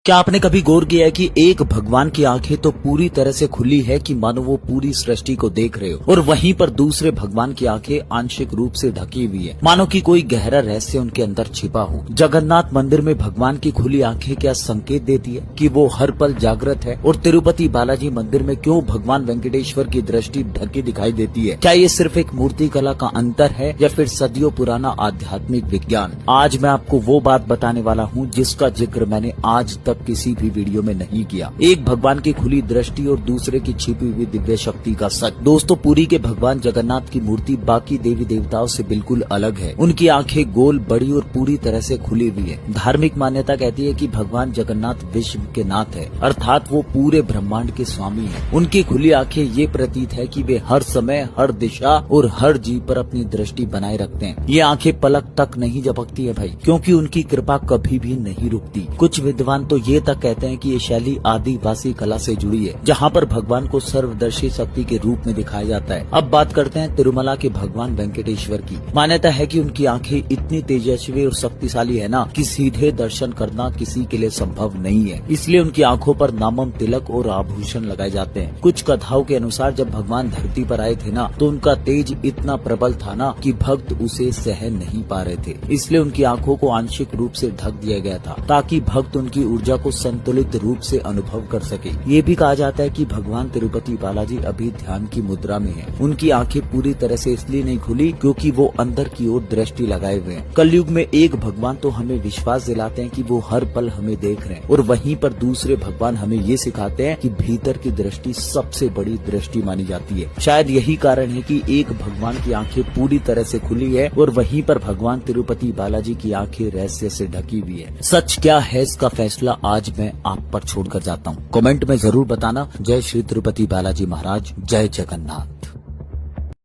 क्या आपने कभी गौर किया है कि एक भगवान की आंखें तो पूरी तरह से खुली है कि मानो वो पूरी सृष्टि को देख रहे हो, और वहीं पर दूसरे भगवान की आंखें आंशिक रूप से ढकी हुई है, मानो कि कोई गहरा रहस्य उनके अंदर छिपा हो। जगन्नाथ मंदिर में भगवान की खुली आंखें क्या संकेत देती है कि वो हर पल जागृत है, और तिरुपति बालाजी मंदिर में क्यों भगवान वेंकटेश्वर की दृष्टि ढकी दिखाई देती है? क्या ये सिर्फ एक मूर्ति कला का अंतर है या फिर सदियों पुराना आध्यात्मिक विज्ञान? आज मैं आपको वो बात बताने वाला हूँ जिसका जिक्र मैंने आज तक किसी भी वीडियो में नहीं किया। एक भगवान की खुली दृष्टि और दूसरे की छिपी हुई दिव्य शक्ति का सच। दोस्तों, पुरी के भगवान जगन्नाथ की मूर्ति बाकी देवी देवताओं से बिल्कुल अलग है। उनकी आंखें गोल, बड़ी और पूरी तरह से खुली हुई है। धार्मिक मान्यता कहती है कि भगवान जगन्नाथ विश्व के नाथ है, अर्थात वो पूरे ब्रह्मांड के स्वामी है। उनकी खुली आंखें ये प्रतीत है कि वे हर समय, हर दिशा और हर जीव पर अपनी दृष्टि बनाए रखते हैं। ये आंखें पलक तक नहीं झपकती है भाई, क्योंकि उनकी कृपा कभी भी नहीं रुकती। कुछ विद्वान तो ये तक कहते हैं कि ये शैली आदिवासी कला से जुड़ी है, जहाँ पर भगवान को सर्वदर्शी शक्ति के रूप में दिखाया जाता है। अब बात करते हैं तिरुमला के भगवान वेंकटेश्वर की। मान्यता है कि उनकी आंखें इतनी तेजस्वी और शक्तिशाली है ना कि सीधे दर्शन करना किसी के लिए संभव नहीं है। इसलिए उनकी आंखों पर नामम तिलक और आभूषण लगाए जाते हैं। कुछ कथाओं के अनुसार जब भगवान धरती पर आए थे ना, तो उनका तेज इतना प्रबल था ना कि भक्त उसे सहन नहीं पा रहे थे। इसलिए उनकी आंखों को आंशिक रूप से ढक दिया गया था, ताकि भक्त उनकी ऊर्जा को संतुलित रूप से अनुभव कर सके। ये भी कहा जाता है कि भगवान तिरुपति बालाजी अभी ध्यान की मुद्रा में हैं। उनकी आंखें पूरी तरह से इसलिए नहीं खुली क्योंकि वो अंदर की ओर दृष्टि लगाए हुए हैं। कलयुग में एक भगवान तो हमें विश्वास दिलाते हैं कि वो हर पल हमें देख रहे हैं, और वहीं पर दूसरे भगवान हमें ये सिखाते हैं कि भीतर की दृष्टि सबसे बड़ी दृष्टि मानी जाती है। शायद यही कारण है कि एक भगवान की आंखें पूरी तरह से खुली है और वहीं पर भगवान तिरुपति बालाजी की आंखें रहस्य से ढकी हुई है। सच क्या है, इसका फैसला आज मैं आप पर छोड़कर जाता हूँ। कमेंट में जरूर बताना। जय श्री तिरुपति बालाजी महाराज, जय जगन्नाथ।